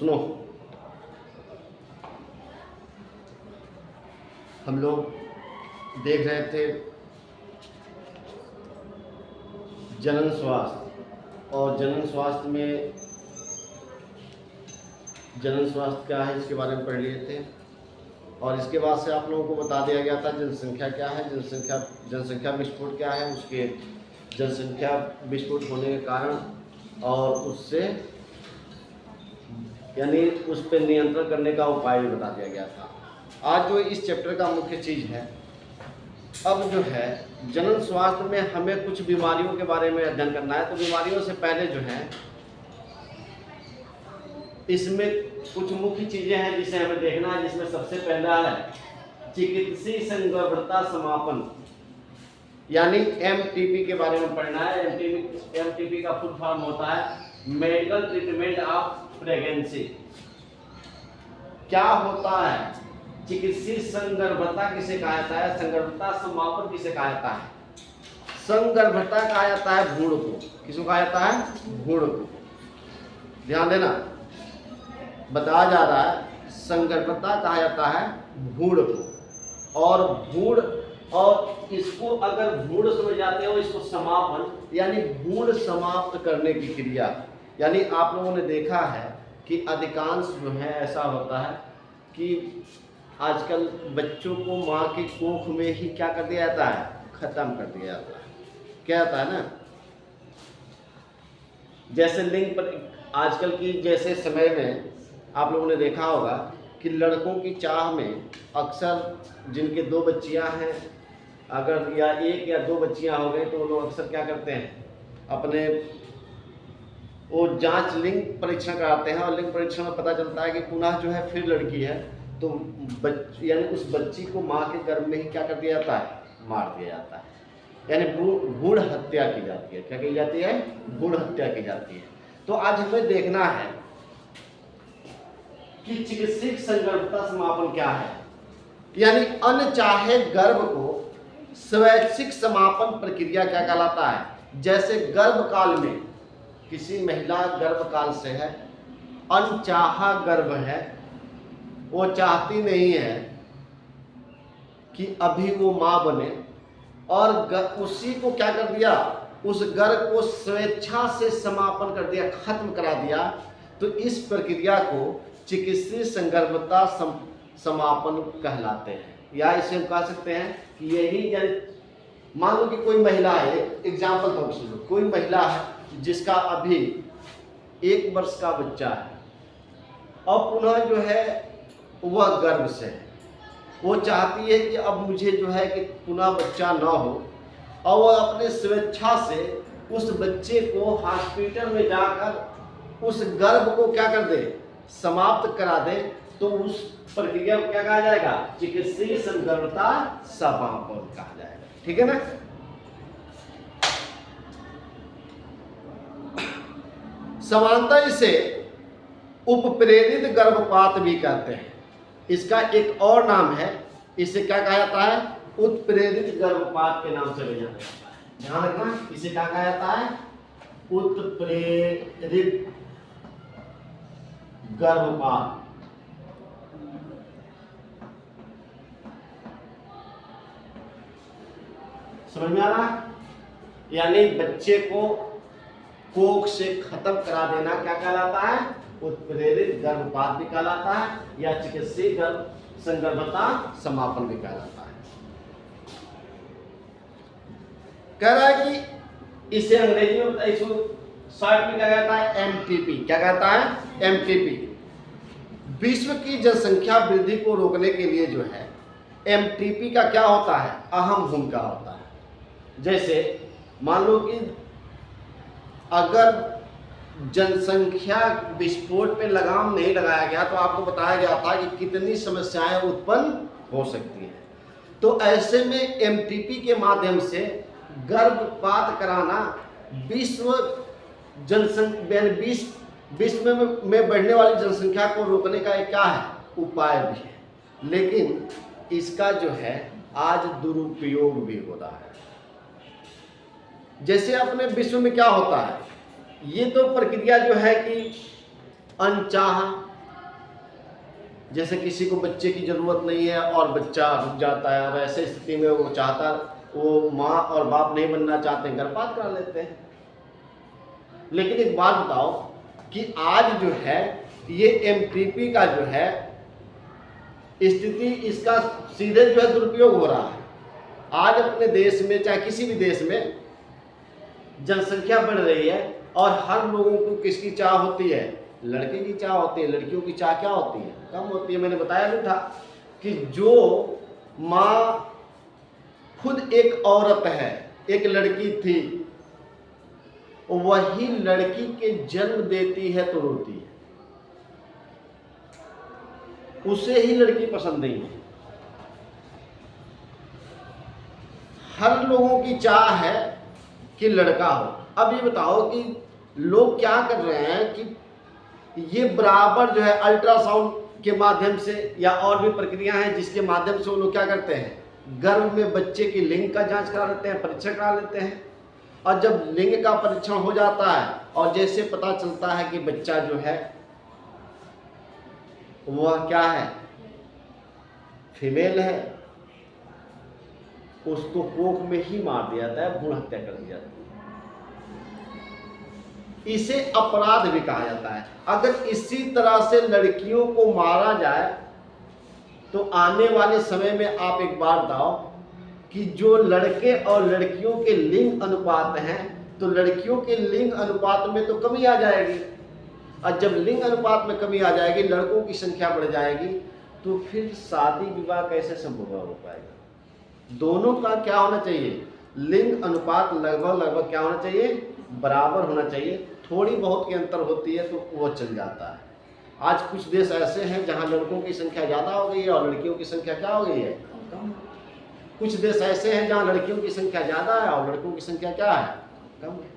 सुनो, हम लोग देख रहे थे जनन स्वास्थ्य, और जनन स्वास्थ्य में जनन स्वास्थ्य क्या है इसके बारे में पढ़ लिए थे। और इसके बाद से आप लोगों को बता दिया गया था जनसंख्या क्या है, जनसंख्या विस्फोट क्या है, उसके जनसंख्या विस्फोट होने के कारण और उससे यानी उस पर नियंत्रण करने का उपाय भी बता दिया गया था। आज जो इस चैप्टर का मुख्य चीज़ है, अब जो है जनन स्वास्थ्य में हमें कुछ बीमारियों के बारे में अध्ययन करना है। तो बीमारियों से पहले जो है इसमें कुछ मुख्य चीज़ें हैं जिसे हमें देखना है, जिसमें सबसे पहला है चिकित्सीय संगर्भता समापन, यानी एमटीपी के बारे में पढ़ना है। एमटीपी का फुल फॉर्म होता है मेडिकल ट्रीटमेंट ऑफ प्रेगनेंसी। क्या होता है? चिकित्सीय संगर्भता किसे कहा जाता है? संगर्भता समापन किसे कहा जाता है? संगर्भता कहा जाता है भ्रूण को। किसको कहा जाता है? भ्रूण को। ध्यान देना, बताया जा रहा है संगर्भता कहा जाता है भ्रूण को। और भ्रूण, और इसको अगर भ्रूण समझ जाते हो, इसको समापन यानी भ्रूण समाप्त करने की क्रिया। यानी आप लोगों ने देखा है कि अधिकांश जो है ऐसा होता है कि आजकल बच्चों को माँ की कोख में ही क्या कर दिया जाता है? खत्म कर दिया जाता है। क्या होता है ना, जैसे लिंग पर आजकल की जैसे समय में आप लोगों ने देखा होगा कि लड़कों की चाह में अक्सर जिनके 2 बच्चियां हैं, अगर या 1 या 2 बच्चियां हो गई, तो वो लोग अक्सर क्या करते हैं, अपने वो जांच लिंग परीक्षण कराते हैं। और लिंग परीक्षण में पता चलता है कि पुनः जो है फिर लड़की है, तो यानी उस बच्ची को माँ के गर्भ में ही क्या कर दिया जाता है? मार दिया जाता है। यानी भ्रूण हत्या की जाती है। क्या की जाती है? भ्रूण हत्या की जाती है। तो आज हमें देखना है कि चिकित्सीय संगर्भता समापन क्या है, यानी अनचाहे गर्भ को स्वैच्छिक समापन प्रक्रिया क्या कहलाता है। जैसे गर्भकाल में किसी महिला गर्भकाल से है, अनचाहा गर्भ है, वो चाहती नहीं है कि अभी वो माँ बने, और उसी को क्या कर दिया, उस गर्भ को स्वेच्छा से समापन कर दिया, खत्म करा दिया। तो इस प्रक्रिया को चिकित्सीय संगर्भता समापन कहलाते हैं। या इसे हम कह सकते हैं कि यही, मान लो कि कोई महिला है, एग्जाम्पल तो सुनो, कोई महिला है जिसका अभी 1 वर्ष का बच्चा है, और पुनः जो है वह गर्भ से है, वो चाहती है कि अब मुझे जो है कि पुनः बच्चा ना हो, और वह अपने स्वेच्छा से उस बच्चे को हॉस्पिटल में जाकर उस गर्भ को क्या कर दे? समाप्त करा दे। तो उस प्रक्रिया को क्या कहा जाएगा? चिकित्सीय संगर्भता समापन कहा जाएगा। ठीक है ना? समानतः इसे उपप्रेरित गर्भपात भी कहते हैं। इसका एक और नाम है, इसे क्या कहा जाता है? उत्प्रेरित गर्भपात के नाम से भी जाना जाता है। ध्यान रखना, इसे क्या कहा जाता है? उत्प्रेरित गर्भपात। समझ में आ रहा है? यानी बच्चे को कोख से खत्म करा देना क्या कहलाता है? उत्प्रेरित गर्भपात भी कहलाता है, या चिकित्सीय संगर्भता समापन भी कहलाता है। कह रहा है कि इसे अंग्रेजी में 160 में क्या कहता है? एमटीपी। क्या कहता है? एमटीपी। विश्व की जनसंख्या वृद्धि को रोकने के लिए जो है एमटीपी का क्या होता है? अहम भूमिका होता है। जैसे मान लो कि अगर जनसंख्या विस्फोट पे लगाम नहीं लगाया गया, तो आपको बताया गया था कि कितनी समस्याएं उत्पन्न हो सकती हैं। तो ऐसे में एमटीपी के माध्यम से गर्भपात कराना विश्व में बढ़ने वाली जनसंख्या को रोकने का एक क्या है? उपाय भी है। लेकिन इसका जो है आज दुरुपयोग भी हो रहा है। जैसे अपने विश्व में क्या होता है, ये तो प्रक्रिया जो है कि अनचाहा जैसे किसी को बच्चे की ज़रूरत नहीं है और बच्चा रुक जाता है, और ऐसे स्थिति में वो माँ और बाप नहीं बनना चाहते हैं, गर्भपात करा लेते हैं। लेकिन एक बात बताओ कि आज जो है ये एमटीपी का जो है स्थिति, इसका सीधे जो है दुरुपयोग हो रहा है। आज अपने देश में, चाहे किसी भी देश में, जनसंख्या बढ़ रही है और हर लोगों को किसकी चाह होती है? लड़के की चाह होती है। लड़कियों की चाह क्या होती है? कम होती है। मैंने बताया भी था कि जो माँ खुद एक औरत है, एक लड़की थी, वही लड़की के जन्म देती है तो रोती है, उसे ही लड़की पसंद नहीं है। हर लोगों की चाह है कि लड़का हो। अब ये बताओ कि लोग क्या कर रहे हैं कि ये बराबर जो है अल्ट्रासाउंड के माध्यम से या और भी प्रक्रिया है जिसके माध्यम से वो लोग क्या करते हैं, गर्भ में बच्चे की लिंग का जांच करा लेते हैं, परीक्षण करा लेते हैं। और जब लिंग का परीक्षण हो जाता है और जैसे पता चलता है कि बच्चा जो है वह क्या है, फीमेल है, उसको कोख में ही मार दिया जाता है, भ्रूण हत्या कर दी जाती है। इसे अपराध भी कहा जाता है। अगर इसी तरह से लड़कियों को मारा जाए तो आने वाले समय में आप एक बार बताओ कि जो लड़के और लड़कियों के लिंग अनुपात हैं, तो लड़कियों के लिंग अनुपात में तो कमी आ जाएगी, और जब लिंग अनुपात में कमी आ जाएगी, लड़कों की संख्या बढ़ जाएगी, तो फिर शादी विवाह कैसे संभव हो पाएगा? दोनों का क्या होना चाहिए? लिंग अनुपात लगभग क्या होना चाहिए? बराबर होना चाहिए। थोड़ी बहुत की अंतर होती है तो वो चल जाता है। आज कुछ देश ऐसे हैं जहां लड़कों की संख्या ज़्यादा हो गई है और लड़कियों की संख्या क्या हो गई है? कम। कुछ देश ऐसे हैं जहां लड़कियों की संख्या ज़्यादा है और लड़कों की संख्या क्या है? कम है।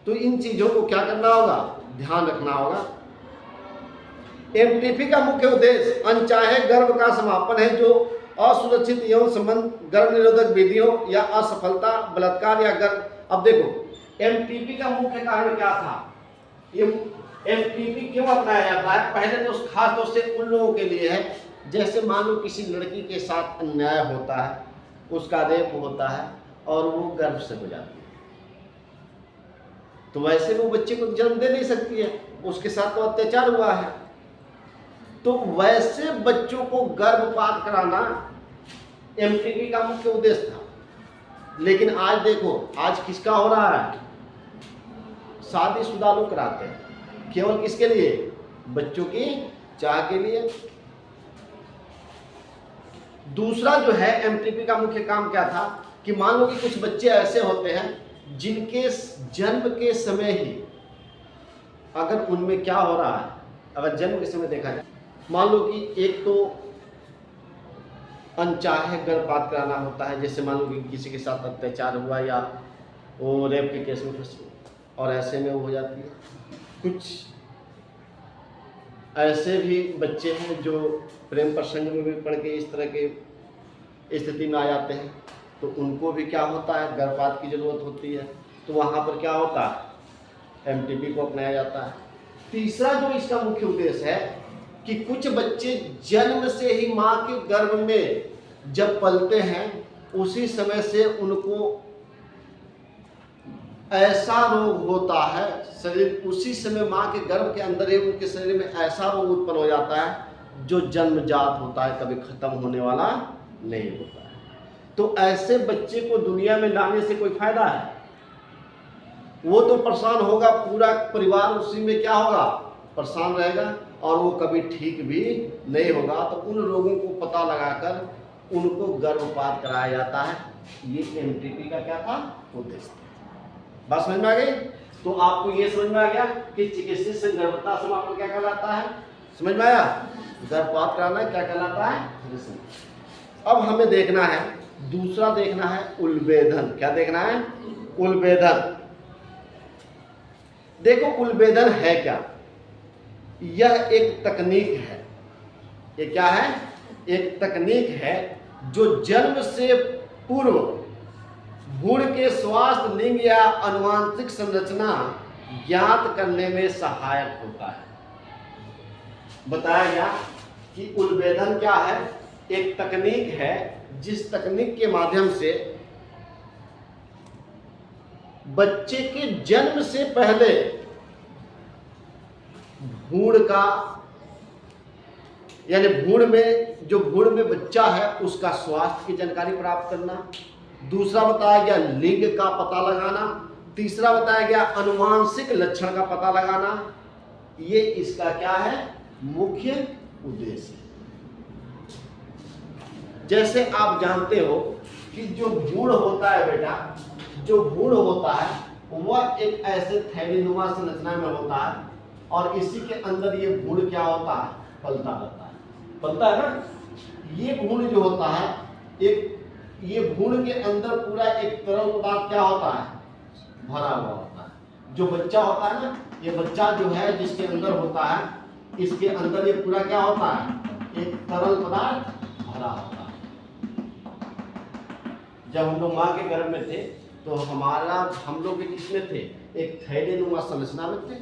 तो इन चीज़ों को क्या करना होगा? ध्यान रखना होगा। एमटीपी का मुख्य उद्देश्य अनचाहे गर्भ का समापन है, जो असुरक्षित यौन संबंध, गर्भ निरोधक विधियों या असफलता, बलात्कार या गर्भ। अब देखो एमटीपी का मुख्य कारण क्या था? ये एमटीपी क्यों अपनाया जाता है? पहले तो खास तौर से उन लोगों के लिए है, जैसे मान लो किसी लड़की के साथ अन्याय होता है, उसका रेप होता है और वो गर्भ से हो जाती है, तो वैसे वो बच्चे को जन्म दे नहीं सकती है, उसके साथ तो अत्याचार हुआ है। तो वैसे बच्चों को गर्भपात कराना एमटीपी का मुख्य उद्देश्य था। लेकिन आज देखो, आज किसका हो रहा है? शादीशुदा लोग कराते हैं, केवल किसके लिए? बच्चों की चाह के लिए। दूसरा जो है एमटीपी का मुख्य काम क्या था कि मान लो कि कुछ बच्चे ऐसे होते हैं जिनके जन्म के समय ही अगर उनमें क्या हो रहा है, अगर जन्म के समय देखा जाए, मान लो कि एक तो अनचाहे गर्भपात कराना होता है, जैसे मान लो कि किसी के साथ अत्याचार हुआ या वो रेप के केस में फंसी और ऐसे में वो हो जाती है। कुछ ऐसे भी बच्चे हैं जो प्रेम प्रसंग में भी पड़ के इस तरह के स्थिति में आ जाते हैं, तो उनको भी क्या होता है? गर्भपात की ज़रूरत होती है। तो वहाँ पर क्या होता है? एमटीपी को अपनाया जाता है। तीसरा जो इसका मुख्य उद्देश्य है कि कुछ बच्चे जन्म से ही माँ के गर्भ में जब पलते हैं, उसी समय से उनको ऐसा रोग होता है शरीर, उसी समय माँ के गर्भ के अंदर ही उनके शरीर में ऐसा रोग उत्पन्न हो जाता है जो जन्मजात होता है, कभी खत्म होने वाला नहीं होता है। तो ऐसे बच्चे को दुनिया में लाने से कोई फायदा है? वो तो परेशान होगा, पूरा परिवार उसी में क्या होगा? परेशान रहेगा और वो कभी ठीक भी नहीं होगा। तो उन लोगों को पता लगाकर उनको गर्भपात कराया जाता है। ये एमटीपी का क्या था? उद्देश्य। बात समझ में आ गई? तो आपको ये समझ में आ गया कि चिकित्सीय संगर्भता समापन क्या कहलाता है? समझ में आया? गर्भपात कराना क्या कहलाता है? अब हमें देखना है, दूसरा देखना है उलबेधन। क्या देखना है? उलबेधन। देखो उलबेधन है क्या? यह एक तकनीक है। ये क्या है? एक तकनीक है जो जन्म से पूर्व भ्रूण के स्वास्थ्य, लिंग या आनुवंशिक संरचना ज्ञात करने में सहायक होता है। बताया गया कि उलभेदन क्या है, एक तकनीक है जिस तकनीक के माध्यम से बच्चे के जन्म से पहले भ्रूण का, यानी भ्रूण में बच्चा है उसका स्वास्थ्य की जानकारी प्राप्त करना। दूसरा बताया गया लिंग का पता लगाना। तीसरा बताया गया अनुवांशिक लक्षण का पता लगाना। ये इसका क्या है, मुख्य उद्देश्य। जैसे आप जानते हो कि जो भ्रूण होता है बेटा, जो भ्रूण होता है वह एक ऐसे थैलीनुमा संरचना में होता है और इसी के अंदर ये भ्रूण क्या होता है, पलता रहता है, पलता है ना। ये भ्रूण जो होता है, ये भ्रूण के अंदर पूरा एक तरल पदार्थ क्या होता है, भरा हुआ होता है। जो बच्चा होता है ना, ये बच्चा जो है जिसके अंदर होता है, इसके अंदर ये पूरा क्या होता है, एक तरल पदार्थ भरा होता है। जब हम लोग माँ के गर्भ में थे तो हम लोग किसमें थे, एक थैलीनुमा संरचना में थे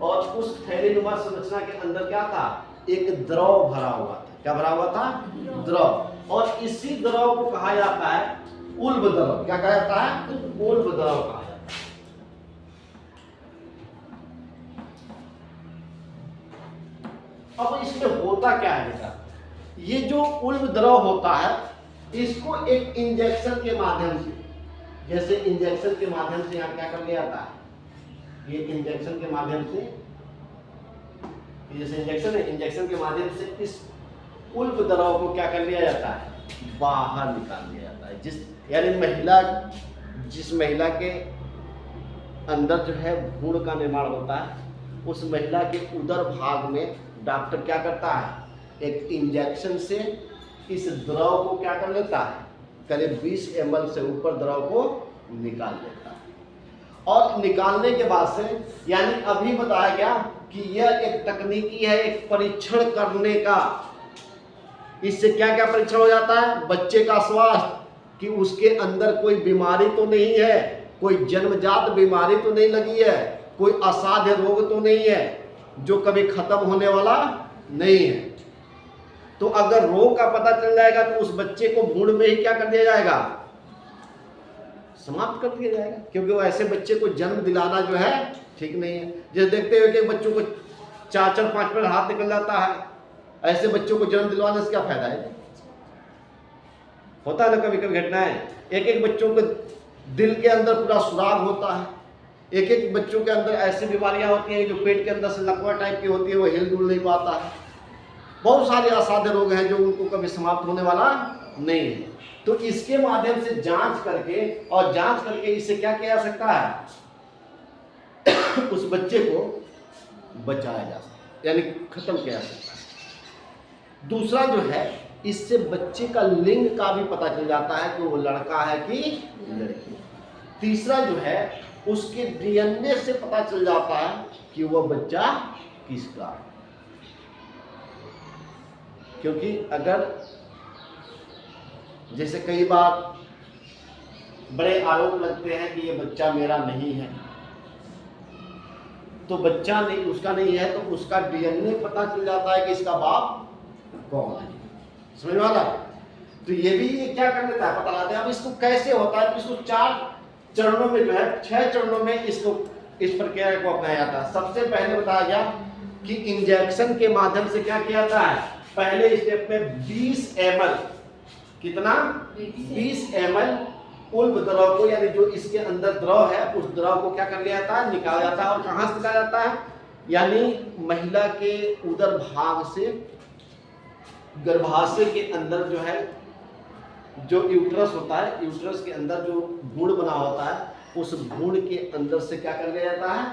और उस थैलीनुमा संरचना के अंदर क्या था, एक द्रव भरा हुआ था। क्या भरा हुआ था, द्रव। और इसी द्रव को कहा जाता है उल्ब द्रव। क्या कहा जाता है, उल्ब द्रव कहा जाता है। अब इसमें होता क्या है बेटा, ये जो उल्ब द्रव होता है इसको एक इंजेक्शन के माध्यम से, जैसे इंजेक्शन के माध्यम से यहाँ क्या कर लिया जाता है, ये इंजेक्शन के माध्यम से, जैसे इंजेक्शन है, इंजेक्शन के माध्यम से इस उल्ब द्रव को क्या कर लिया जाता है, बाहर निकाल लिया जाता है। यानी जिस महिला के अंदर जो है भ्रूण का निर्माण होता है, उस महिला के उदर भाग में डॉक्टर क्या करता है, एक इंजेक्शन से इस द्रव को क्या कर लेता है, करीब 20 ml से ऊपर द्रव को निकाल लेता है। और निकालने के बाद से, यानी अभी बताया गया कि यह एक तकनीकी है, एक परीक्षण करने का। इससे क्या क्या परीक्षण हो जाता है, बच्चे का स्वास्थ्य, कि उसके अंदर कोई बीमारी तो नहीं है, कोई जन्मजात बीमारी तो नहीं लगी है, कोई असाध्य रोग तो नहीं है जो कभी खत्म होने वाला नहीं है। तो अगर रोग का पता चल जाएगा तो उस बच्चे को भ्रूण में ही क्या कर दिया जाएगा, समाप्त कर दिया जाएगा, क्योंकि वो ऐसे बच्चे को जन्म दिलाना जो है ठीक नहीं है। जैसे देखते हुए कि बच्चों को 4-4, 5 हाथ निकल जाता है, ऐसे बच्चों को जन्म दिलवाने से क्या फायदा है। होता है ना कभी कभी घटनाएं, एक बच्चों को दिल के अंदर पूरा सुराग होता है, एक बच्चों के अंदर ऐसी बीमारियां होती हैं जो पेट के अंदर से लकवा टाइप की होती है, वो हिल डुल नहीं पाता है। बहुत सारे असाध्य रोग हैं जो उनको कभी समाप्त होने वाला नहीं है। तो इसके माध्यम से जांच करके इससे क्या किया जा सकता है, उस बच्चे को बचाया जा सकता है, यानी खत्म किया जा सकता है। दूसरा जो है, इससे बच्चे का लिंग का भी पता चल जाता है कि वो लड़का है कि लड़की। तीसरा जो है, उसके डीएनए से पता चल जाता है कि वह बच्चा किसका है। क्योंकि अगर जैसे कई बार बड़े आरोप लगते हैं कि ये बच्चा मेरा नहीं है, तो बच्चा नहीं, उसका नहीं है, तो उसका डीएनए पता चल जाता है कि इसका बाप कौन है। समझ में आ रहा है? तो ये भी ये क्या कर देता है, पता लगाते हैं। अब इसको कैसे होता है, इसको 4 चरणों में जो है, 6 चरणों में इसको, इस प्रक्रिया को अपनाया जाता है। सबसे पहले बताया गया कि इंजेक्शन के माध्यम से क्या किया जाता है, पहले स्टेप में 20 ml, कितना, 20 ml उल्ब द्रव को, यानी जो इसके अंदर द्रव है उस द्रव को क्या कर लिया जाता है, निकाला जाता है। और कहां से निकाला जाता है, यानी महिला के उदर भाग से, गर्भाशय के अंदर जो है, जो यूट्रस होता है, यूट्रस के अंदर जो भ्रूण बना होता है, उस भ्रूण के अंदर से क्या कर लिया जाता है,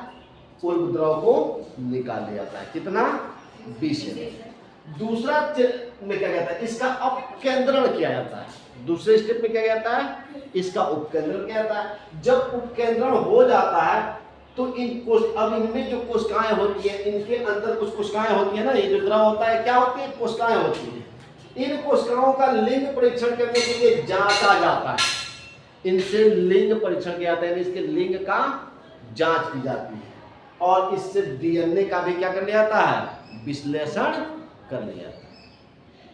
उल्ब द्रव को निकाल लिया जाता है। कितना, 20 ml। दूसरा में क्या कहता है, इसका अपकेंद्रण किया जाता है। दूसरे स्टेप में क्या कहता है, इसका उपकेंद्रण किया जाता है। जब उपकेंद्रण हो जाता है तो अब इनमें जो कोशिकाएं होती है, इनके अंदर कुछ कोशिकाएं होती है ना, ये जो द्रव होता है क्या होती है, कोशिकाएं होती है। इन कोशिकाओं का लिंग परीक्षण करने के लिए जांचा जाता है, इनसे लिंग परीक्षण किया जाता है, इसके लिंग का जांच की जाती है। और इससे डीएनए का भी क्या कर लिया जाता है, विश्लेषण कर लिया जाता है।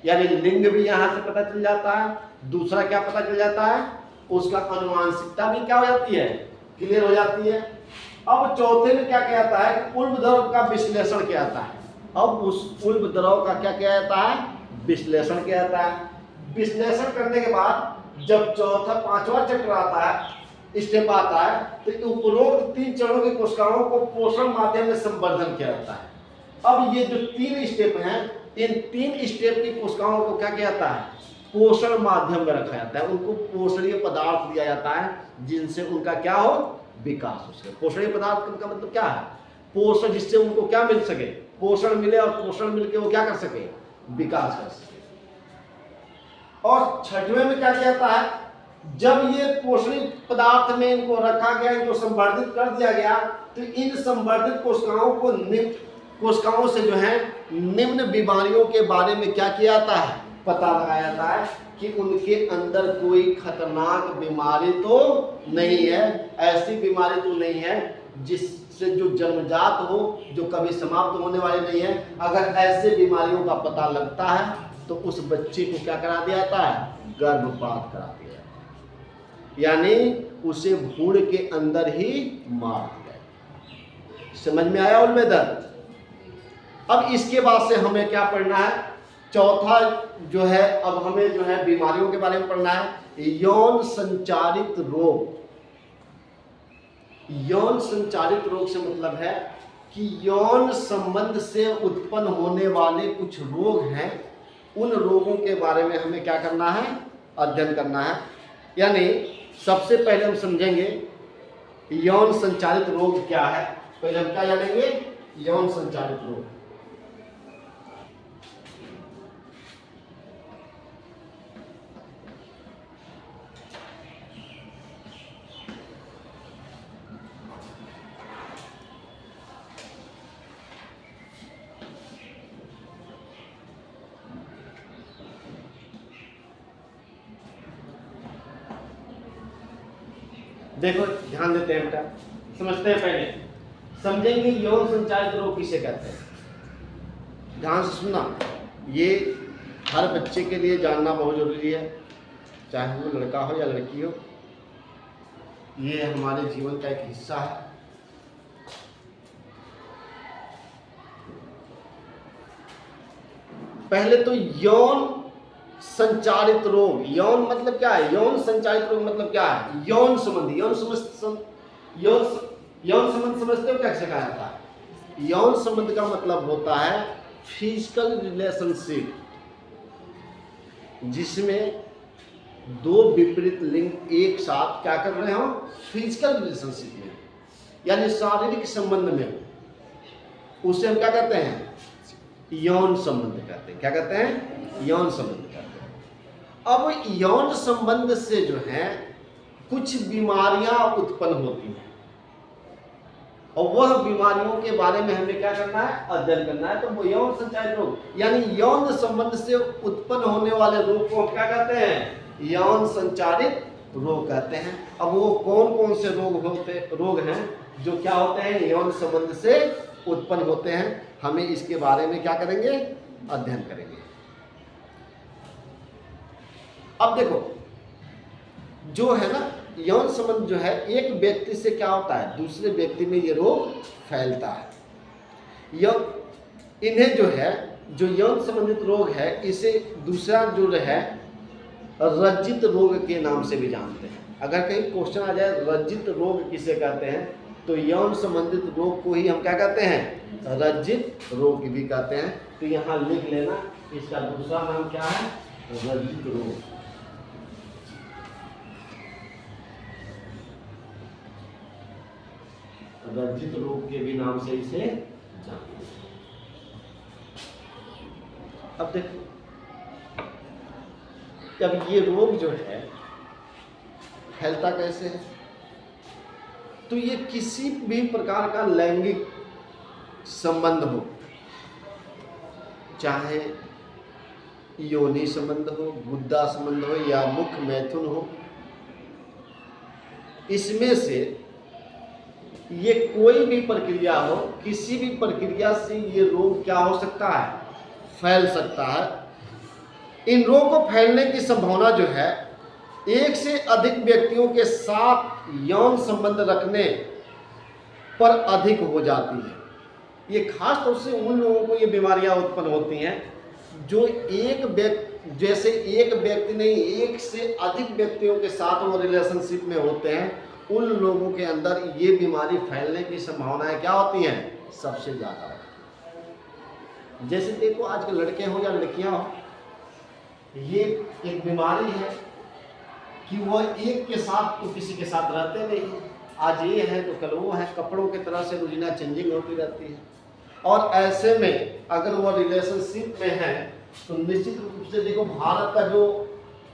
यानी लिंग भी यहां से पता चल जाता है, दूसरा क्या पता चल जाता है, उसका अनुवांशिकता भी क्या हो जाती है, क्लियर हो जाती है। अब चौथे में क्या कहता है कि उल्ब द्रव का विश्लेषण किया जाता है। अब उस उल्ब द्रव का क्या किया जाता है, विश्लेषण किया जाता है। विश्लेषण करने के बाद जब चौथा पांचवा चक्र आता है, स्टेप आता है, तो उपरोक्त 3 चरणों की कोशिकाओं को पोषण माध्यम में संवर्धन किया जाता है। अब ये जो 3 स्टेप हैं, इन 3 स्टेप की कोशिकाओं को क्या किया जाता है, पोषण माध्यम में रखा जाता है। उनको पोषणीय पदार्थ दिया जाता है जिनसे उनका क्या हो, विकास हो सके। पोषणीय पदार्थ का मतलब क्या है, पोषण, जिससे उनको क्या मिल सके, पोषण मिले, और पोषण मिलके वो क्या कर सके, विकास कर सके। और छठवें में क्या कहता है, जब ये पोषणीय पदार्थ में इनको रखा गया, इनको संवर्धित कर दिया गया, तो इन संवर्धित कोशिकाओं को कोशिकाओं से जो है निम्न बीमारियों के बारे में क्या किया जाता है, पता लगाया जाता है कि उनके अंदर कोई खतरनाक बीमारी तो नहीं है, ऐसी बीमारी तो नहीं है जिससे जो जन्मजात हो, जो कभी समाप्त होने वाली नहीं है। अगर ऐसे बीमारियों का पता लगता है तो उस बच्चे को क्या करा दिया जाता है, गर्भपात करा दिया जाता है, यानी उसे भ्रूण के अंदर ही मार दिया। समझ में आया उन्मेदन? अब इसके बाद से हमें क्या पढ़ना है, चौथा जो है, अब हमें जो है बीमारियों के बारे में पढ़ना है। यौन संचारित रोग। यौन संचारित रोग से मतलब है कि यौन संबंध से उत्पन्न होने वाले कुछ रोग हैं, उन रोगों के बारे में हमें क्या करना है, अध्ययन करना है। यानी सबसे पहले हम समझेंगे यौन संचारित रोग क्या है। पहले हम क्या जानेंगे, यौन संचारित रोग। देखो ध्यान देते हैं बेटा, समझते हैं। पहले समझेंगे यौन संचारित रोग किसे कहते हैं। ध्यान से सुनना, ये हर बच्चे के लिए जानना बहुत जरूरी है, चाहे वो लड़का हो या लड़की हो। ये हमारे जीवन का एक हिस्सा है। पहले तो यौन संचारित रोग, यौन मतलब क्या है, यौन संचारित रोग मतलब क्या है, यौन संबंधी। यौन संबंध समझते हो क्या कहा जाता है? यौन संबंध का मतलब होता है फिजिकल रिलेशनशिप, जिसमें 2 विपरीत लिंग एक साथ क्या कर रहे हो, फिजिकल रिलेशनशिप में, यानी शारीरिक संबंध में, उसे हम क्या कहते हैं, यौन संबंध कहते हैं। क्या कहते हैं, यौन संबंध कहते हैं। अब यौन संबंध से जो है कुछ बीमारियां उत्पन्न होती हैं, और वह बीमारियों के बारे में हमें क्या करना है, अध्ययन करना है। तो वो यौन संचारित रोग, यानी यौन संबंध से उत्पन्न होने वाले रोग को क्या कहते हैं, यौन संचारित रोग कहते हैं। अब वो कौन कौन से रोग हैं जो क्या होते हैं, यौन संबंध से उत्पन्न होते हैं, हमें इसके बारे में क्या करेंगे, अध्ययन करेंगे। अब देखो, जो है ना यौन संबंध जो है, एक व्यक्ति से क्या होता है, दूसरे व्यक्ति में ये रोग फैलता है। इन्हें जो है, जो यौन संबंधित रोग है, इसे दूसरा जो है रज्जित रोग के नाम से भी जानते हैं। अगर कहीं क्वेश्चन आ जाए रज्जित रोग किसे कहते हैं, तो यौन संबंधित रोग को ही हम क्या कहते हैं, रज्जित रोग भी कहते हैं। तो यहाँ लिख लेना, इसका दूसरा नाम क्या है, रज्जित रोग। रज्जित रोग के भी नाम से इसे जानते हैं। अब देखो, अब ये रोग जो है फैलता कैसे है, तो ये किसी भी प्रकार का लैंगिक संबंध हो, चाहे योनि संबंध हो, गुद्दा संबंध हो, या मुख मैथुन हो, इसमें से ये कोई भी प्रक्रिया हो, किसी भी प्रक्रिया से ये रोग क्या हो सकता है, फैल सकता है। इन रोग को फैलने की संभावना जो है एक से अधिक व्यक्तियों के साथ यौन संबंध रखने पर अधिक हो जाती है। ये खास तौर से उन लोगों को ये बीमारियां उत्पन्न होती हैं जो जैसे एक व्यक्ति नहीं, एक से अधिक व्यक्तियों के साथ वो रिलेशनशिप में होते हैं, उन लोगों के अंदर ये बीमारी फैलने की संभावनाएं क्या होती हैं, सबसे ज़्यादा होती है। जैसे देखो आजकल लड़के हो या लड़कियां हो, ये एक बीमारी है कि वह एक के साथ तो किसी के साथ रहते नहीं, आज ये है तो कल वो है, कपड़ों की तरह से रोजीना चेंजिंग होती रहती है। और ऐसे में अगर वो रिलेशनशिप में है तो निश्चित रूप से देखो, भारत का जो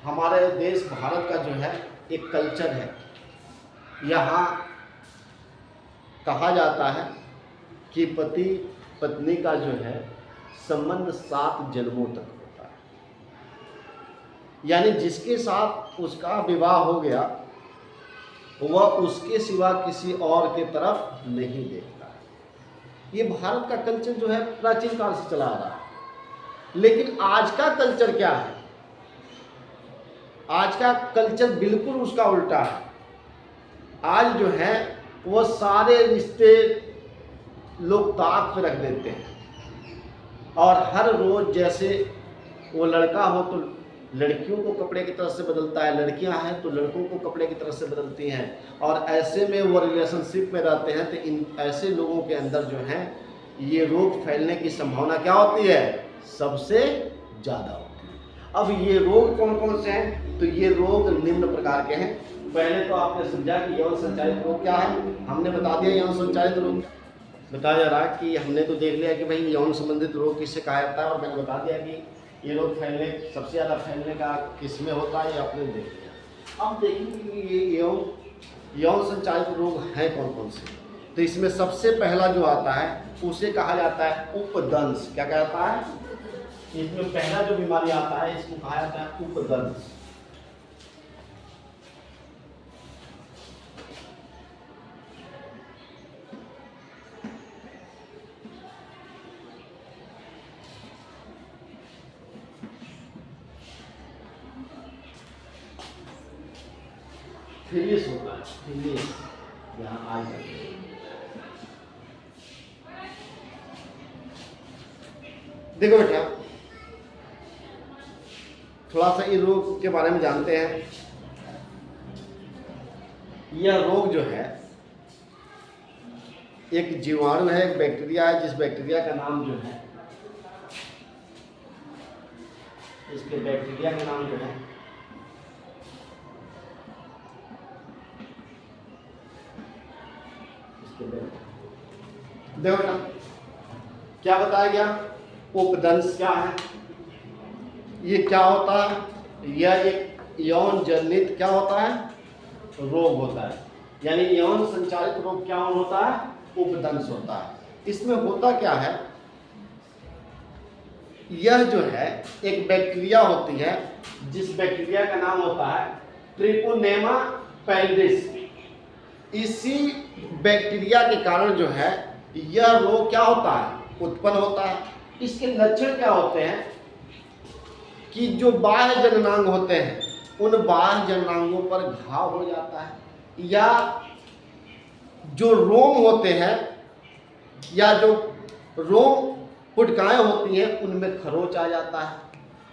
हमारे देश भारत का जो है एक कल्चर है, यहाँ कहा जाता है कि पति पत्नी का जो है संबंध 7 जन्मों तक होता है। यानी जिसके साथ उसका विवाह हो गया वह उसके सिवा किसी और के तरफ नहीं देखता है। ये भारत का कल्चर जो है प्राचीन काल से चला आ रहा है। लेकिन आज का कल्चर क्या है, आज का कल्चर बिल्कुल उसका उल्टा है। आज जो है वो सारे रिश्ते लोग ताक पे रख देते हैं और हर रोज जैसे वो लड़का हो तो लड़कियों को कपड़े की तरह से बदलता है, लड़कियां हैं तो लड़कों को कपड़े की तरह से बदलती हैं, और ऐसे में वो रिलेशनशिप में रहते हैं। तो इन ऐसे लोगों के अंदर जो है ये रोग फैलने की संभावना क्या होती है, सबसे ज़्यादा होती है। अब ये रोग कौन कौन से हैं, तो ये रोग निम्न प्रकार के हैं। पहले तो आपने समझा कि यौन संचालित रोग क्या है, हमने बता दिया यौन संचालित रोग बताया जा रहा है कि हमने तो देख लिया कि भाई यौन संबंधित रोग किससे कहा जाता है, और मैंने बता दिया कि ये रोग फैलने सबसे ज़्यादा फैलने का किस में होता है, ये आपने देख लिया। अब देखेंगे कि ये यौन संचालित रोग हैं कौन कौन से। तो इसमें सबसे पहला जो आता है उसे कहा जाता है उपदंश। क्या कहता है, इसमें पहला जो बीमारी आता है इसको कहा जाता है उपदंश। फिलिस होता है, फिलिस यहाँ आ जाए। देखो बेटा, थोड़ा सा इस रोग के बारे में जानते हैं। यह रोग जो है एक जीवाणु है, एक बैक्टीरिया है, जिस बैक्टीरिया का नाम जो है, इसके बैक्टीरिया का नाम जो है देखो ना क्या बताया गया, उपदंश क्या है, ये क्या होता है, यह एक यौन जनित क्या होता है, रोग होता है। यानी यौन संचालित रोग क्या होता है, उपदंश होता है। इसमें होता क्या है, यह जो है एक बैक्टीरिया होती है, जिस बैक्टीरिया का नाम होता है ट्रिपोनेमा पैलिडिस। इसी बैक्टीरिया के कारण जो है यह रोग क्या होता है, उत्पन्न होता है। इसके लक्षण क्या होते हैं कि जो बाह्य जननांग होते हैं उन बाह्य जननांगों पर घाव हो जाता है, या जो रोम होते हैं या जो रोम फुटकाएं होती हैं उनमें खरोच आ जाता है।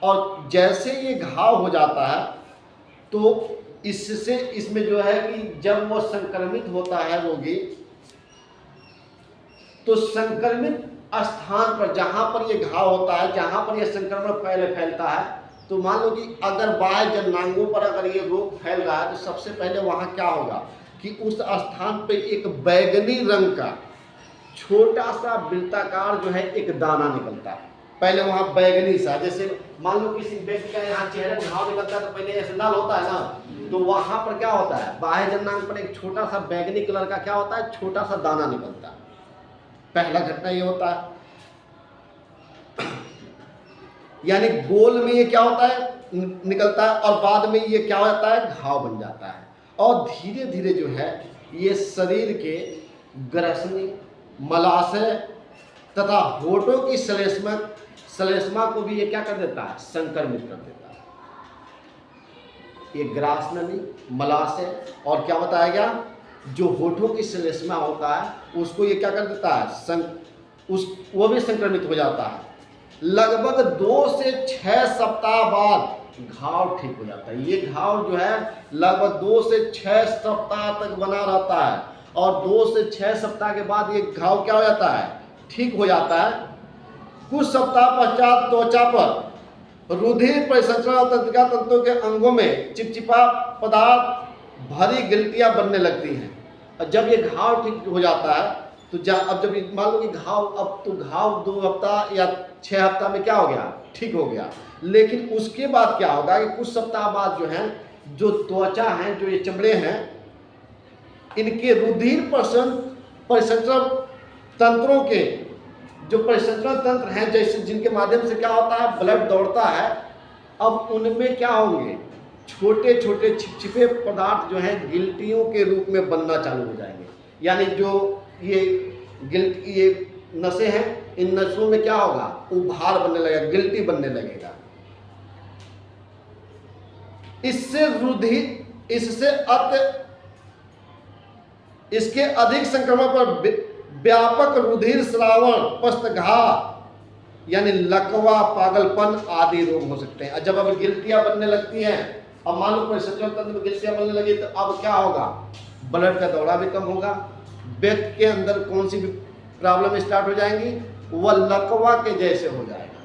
और जैसे ये घाव हो जाता है तो इससे इसमें जो है कि जब वो संक्रमित होता है रोगी, तो संक्रमित स्थान पर जहां पर ये घाव होता है, जहां पर ये संक्रमण फैलता है, तो मान लो कि अगर बाह्य जननांगों पर अगर ये रोग फैल रहा है तो सबसे पहले वहां क्या होगा कि उस स्थान पे एक बैगनी रंग का छोटा सा वृत्ताकार जो है एक दाना निकलता है। पहले वहां बैगनी सा, जैसे मान लो किसी व्यक्ति का यहाँ चेहरे में घाव निकलता है तो पहले ऐसे लाल होता है ना, तो वहां पर क्या होता है, बाह्य जननांग पर एक छोटा सा बैगनी कलर का क्या होता है, छोटा सा दाना निकलता है। पहला घटना ये होता है। यानी गोल में ये क्या होता है, निकलता है, और बाद में ये क्या होता है, घाव बन जाता है। और धीरे धीरे जो है ये शरीर के ग्रसनी, मलाशय तथा होठों की श्लेष्मा को भी ये क्या कर देता है, संक्रमित कर देता है। ये ग्रासनी, मलाशय और क्या बताया गया, जो होठों की श्लेष्मा होता है उसको ये क्या कर देता है, वो भी संक्रमित हो जाता है। लगभग 2 से 6 सप्ताह बाद घाव ठीक हो जाता है। ये घाव जो है लगभग 2 से 6 सप्ताह तक बना रहता है और 2 से 6 सप्ताह के बाद ये घाव क्या हो जाता है, ठीक हो जाता है। कुछ सप्ताह पश्चात त्वचा पर रुधिर परिसंचरण और तंत्रिका तंतुओं के अंगों में चिपचिपा पदार्थ भरी गिल्टियां बनने लगती हैं। और जब ये घाव ठीक हो जाता है तो अब जब मान लो कि घाव 2 हफ्ता या 6 हफ्ता में क्या हो गया, ठीक हो गया। लेकिन उसके बाद क्या होगा कि कुछ सप्ताह बाद जो है, जो त्वचा है, जो ये चमड़े हैं, इनके रुधिर परिसंचरण तंत्रों के जो परिसंचरण तंत्र हैं, जैसे जिनके माध्यम से क्या होता है, ब्लड दौड़ता है, अब उनमें क्या होंगे, छोटे छोटे छिपछिपे पदार्थ जो हैं गिल्टियों के रूप में बनना चालू हो जाएंगे। यानी जो ये नसें हैं, इन नसों में क्या होगा, उभार बनने लगेगा, गिल्टी बनने लगेगा। इसके अधिक संक्रमण पर व्यापक रुधिर स्रावण, पस्तघात यानी लकवा, पागलपन आदि रोग हो सकते हैं। जब अब गिल्टियां बनने लगती हैं, अब मान लो परिसंचरण तंत्र में गिल्टियां बनने लगी, तो अब क्या होगा, ब्लड का दौरा भी कम होगा। व्यक्ति के अंदर कौन सी भी प्रॉब्लम स्टार्ट हो जाएंगी, वह लकवा के जैसे हो जाएगा।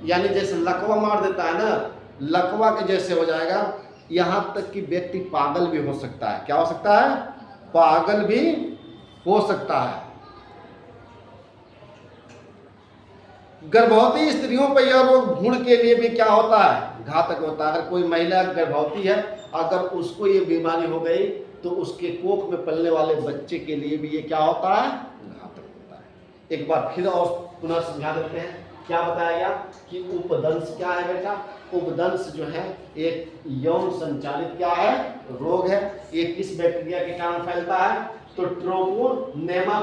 यानी जैसे लकवा मार देता है ना, लकवा के जैसे हो जाएगा। यहां तक कि व्यक्ति पागल भी हो सकता है। क्या हो सकता है, पागल भी हो सकता है। गर्भवती स्त्रियों पर यह रोग भ्रूण के लिए भी क्या होता है, घातक होता है। अगर कोई महिला गर्भवती है, अगर उसको ये बीमारी हो गई तो उसके कोख में पलने वाले बच्चे के लिए भी ये क्या होता है, घातक होता है। एक बार फिर और पुनः समझा देते हैं। क्या बताया गया कि उपदंश क्या है बेटा, उपदंश जो है एक यौन संचालित क्या है, रोग है। ये किस बैक्टीरिया के कारण फैलता है, तो ट्रोपोनेमा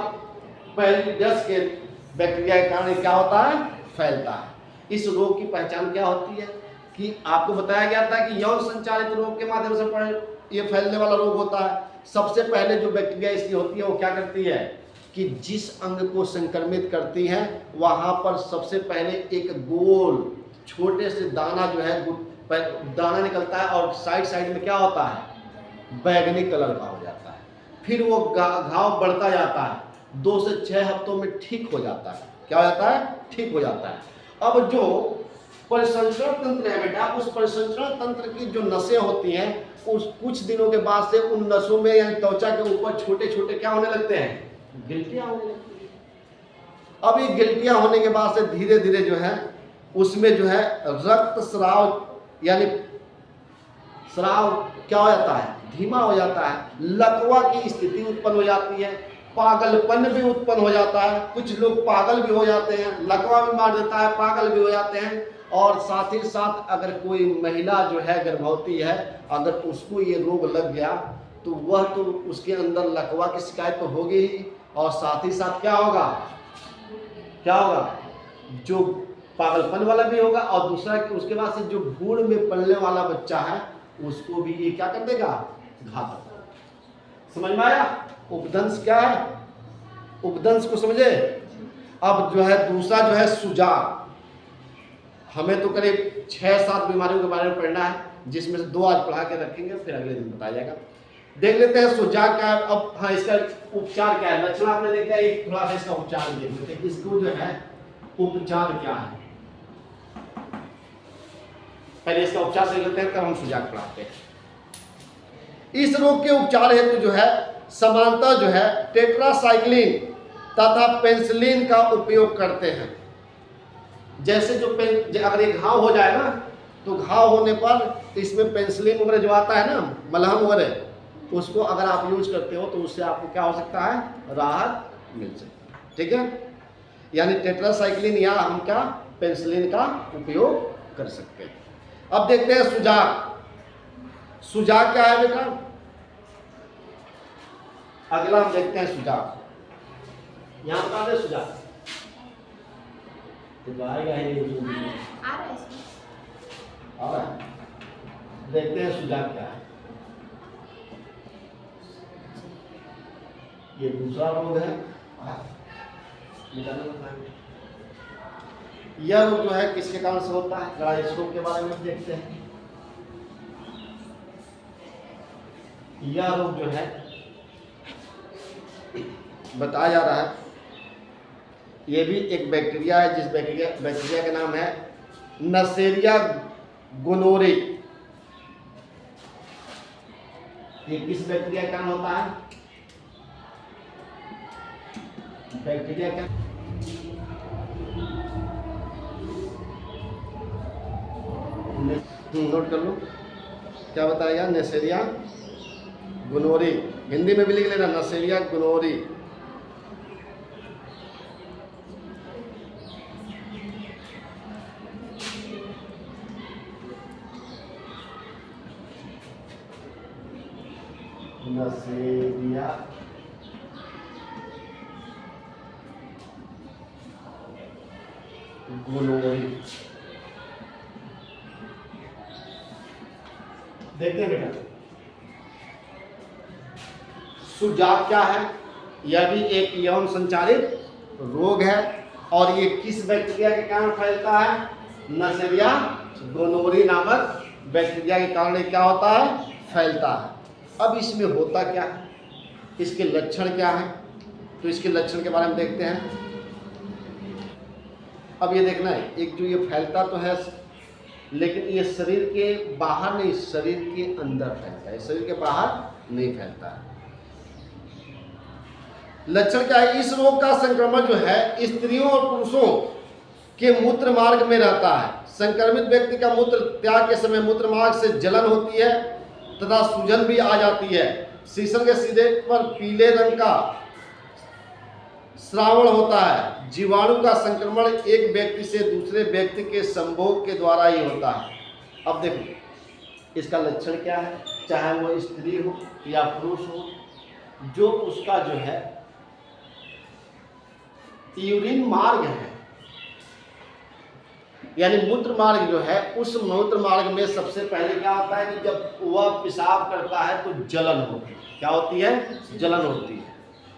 पैलिडस के बैक्टीरिया के कारण क्या होता है, फैलता है। इस रोग की पहचान क्या होती है कि आपको बताया गया था कि यौन संचालित रोग के माध्यम से ये फैलने वाला रोग होता है। सबसे पहले जो बैक्टीरिया इसकी होती है वो क्या करती है कि जिस अंग को संक्रमित करती है वहां पर सबसे पहले एक गोल छोटे से दाना जो है दाना निकलता है और साइड में क्या होता है, बैगनी कलर का हो जाता है। फिर वो घाव बढ़ता जाता है, 2 से 6 हफ्तों में ठीक हो जाता है। क्या हो जाता है, ठीक हो जाता है। अब जो परिसंचरण तंत्र है बेटा, उस परिसंचरण तंत्र की जो नसें होती हैं, उस कुछ दिनों के बाद से उन नसों में यानी त्वचा के ऊपर छोटे छोटे क्या होने लगते हैं, गिल्टियां होने लगती हैं। अब ये गिल्टियां होने के बाद से धीरे धीरे जो है उसमें जो है रक्त स्राव यानी स्राव क्या हो जाता है, धीमा हो जाता है। लकवा की स्थिति उत्पन्न हो जाती है, पागलपन भी उत्पन्न हो जाता है। कुछ लोग पागल भी हो जाते हैं, लकवा भी मार देता है, पागल भी हो जाते हैं। और साथ ही साथ अगर कोई महिला जो है गर्भवती है, अगर उसको ये रोग लग गया तो वह तो उसके अंदर लकवा की शिकायत तो होगी ही, और साथ ही साथ क्या होगा, जो पागलपन वाला भी होगा, और दूसरा कि उसके बाद से जो भ्रूण में पलने वाला बच्चा है उसको भी ये क्या कर देगा, घातक। समझ में आया उपदंश क्या है, उपदंश को समझे। अब जो है दूसरा जो है सुजाक। हमें तो करीब 6-7 बीमारियों के बारे में पढ़ना है, जिसमें से 2 आज पढ़ा के रखेंगे, फिर अगले दिन बताया जाएगा। देख लेते हैं सुजाक क्या है। अब हाँ, इसका उपचार क्या है, लक्षण आपने देखा, एक थोड़ा सा इसका उपचार देख लेते हैं। इसको जो है उपचार क्या है, पहले इसका उपचार देख लेते हैं, तब हम सुजाक पढ़ाते हैं। इस रोग के उपचार हेतु जो है समानता जो है टेट्रासाइक्लिन तथा पेनिसिलिन का उपयोग करते हैं। जैसे अगर ये घाव हो जाए ना, तो घाव होने पर इसमें पेनिसिलिन वगैरह जो आता है ना, मलहम वगैरह, उसको अगर आप यूज करते हो तो उससे आपको क्या हो सकता है, राहत मिल सकती है। ठीक है, यानी टेट्रासाइक्लिन या हम क्या पेनिसिलिन का उपयोग कर सकते हैं। अब देखते हैं सुजाक। सुजाक क्या है बेटा, अगला हम देखते हैं सुजाक। यहाँ बता दे सुझाव तो आएगा ही नहीं। आ रहा है इसमें। आ रहा है, देखते हैं सुझाव क्या है। ये दूसरा रोग है। यह रोग जो है किसके कारण से होता है, जरा इस रोग के बारे में देखते हैं। यह रोग जो है बताया जा रहा है, ये भी एक बैक्टीरिया है, जिस बैक्टीरिया का नाम है नसेरिया गोनोरे। ये किस बैक्टीरिया का नाम होता है, बैक्टीरिया का नोट कर लो, क्या बताया, नसेरिया गोनोरे। हिंदी में भी लिख लेना, नसेरिया गोनोरे। नसेरिया गोनोरे। देखते हैं बेटा, सुझाव क्या है। यह भी एक यौन संचारित रोग है और ये किस बैक्टीरिया के कारण फैलता है, नसेरिया गोनोरे नामक बैक्टीरिया के कारण क्या होता है, फैलता है। अब इसमें होता क्या है, इसके लक्षण क्या है, तो इसके लक्षण के बारे में देखते हैं। अब ये देखना है, एक जो ये फैलता तो है लेकिन ये शरीर के बाहर नहीं, शरीर के अंदर फैलता है, शरीर के बाहर नहीं फैलता है। लक्षण क्या है, इस रोग का संक्रमण जो है स्त्रियों और पुरुषों के मूत्र मार्ग में रहता है। संक्रमित व्यक्ति का मूत्र त्याग के समय मूत्र मार्ग से जलन होती है तथा सूजन भी आ जाती है। शीशन के सीधे पर पीले रंग का श्रावण होता है। जीवाणु का संक्रमण एक व्यक्ति से दूसरे व्यक्ति के संभोग के द्वारा ही होता है। अब देखो इसका लक्षण क्या है, चाहे वो स्त्री हो या पुरुष हो, जो उसका जो है यूरिन मार्ग है, यानी मूत्र मार्ग जो है, उस मूत्र मार्ग में सबसे पहले क्या होता है कि जब वह पेशाब करता है तो जलन होती है। क्या होती है, जलन होती है।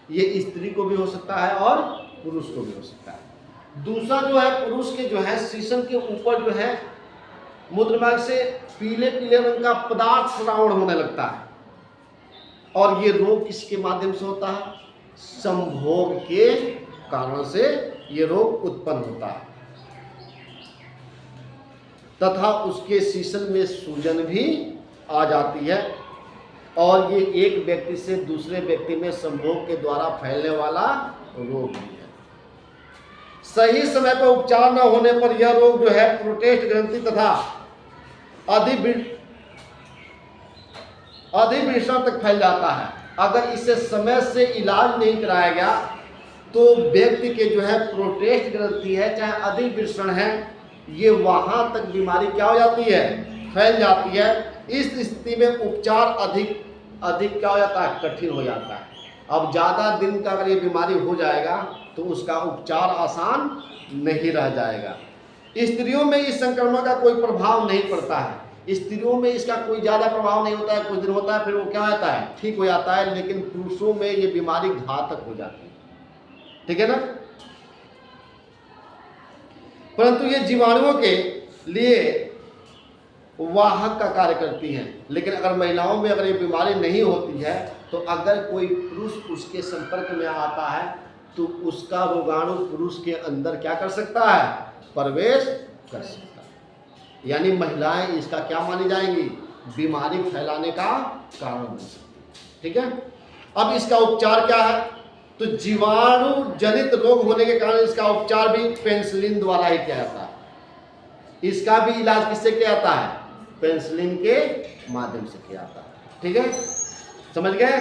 ये स्त्री को भी हो सकता है और पुरुष को भी हो सकता है। दूसरा जो है, पुरुष के जो है शीशन के ऊपर जो है मूत्र मार्ग से पीले पीले रंग का पदार्थ श्रावण होने लगता है। और ये रोग किसके माध्यम से होता है, संभोग के कारण से ये रोग उत्पन्न होता है तथा उसके शीशन में सूजन भी आ जाती है। और ये एक व्यक्ति से दूसरे व्यक्ति में संभोग के द्वारा फैलने वाला रोग भी है। सही समय पर उपचार न होने पर यह रोग जो है प्रोस्टेट ग्रंथि तथा अधिवृषण तक फैल जाता है। अगर इसे समय से इलाज नहीं कराया गया तो व्यक्ति के जो है प्रोस्टेट ग्रंथि है चाहे अधिवृषण है, ये वहां तक बीमारी क्या हो जाती है, फैल जाती है। इस स्थिति में उपचार अधिक क्या हो जाता है, कठिन हो जाता है। अब ज़्यादा दिन का अगर ये बीमारी हो जाएगा तो उसका उपचार आसान नहीं रह जाएगा। स्त्रियों में इस संक्रमण का कोई प्रभाव नहीं पड़ता है, स्त्रियों में इसका कोई ज़्यादा प्रभाव नहीं होता है, कुछ दिन होता है फिर वो क्या होता है, ठीक हो जाता है। लेकिन पुरुषों में ये बीमारी घातक हो जाती है, ठीक है ना। परंतु ये जीवाणुओं के लिए वाहक का कार्य करती हैं। लेकिन अगर महिलाओं में अगर ये बीमारी नहीं होती है तो अगर कोई पुरुष उसके संपर्क में आता है तो उसका रोगाणु पुरुष के अंदर क्या कर सकता है, प्रवेश कर सकता है। यानी महिलाएं इसका क्या मानी जाएंगी, बीमारी फैलाने का कारण बन सकती है, ठीक है। अब इसका उपचार क्या है, तो जीवाणु जनित रोग होने के कारण इसका उपचार भी पेनिसिलिन द्वारा ही किया जाता है। इसका भी इलाज किससे किया जाता है, पेनिसिलिन के माध्यम से किया जाता है, ठीक है। समझ गए,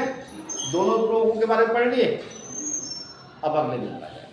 दोनों रोगों के बारे में पढ़ लिए। अब अगले दिन आ जाए।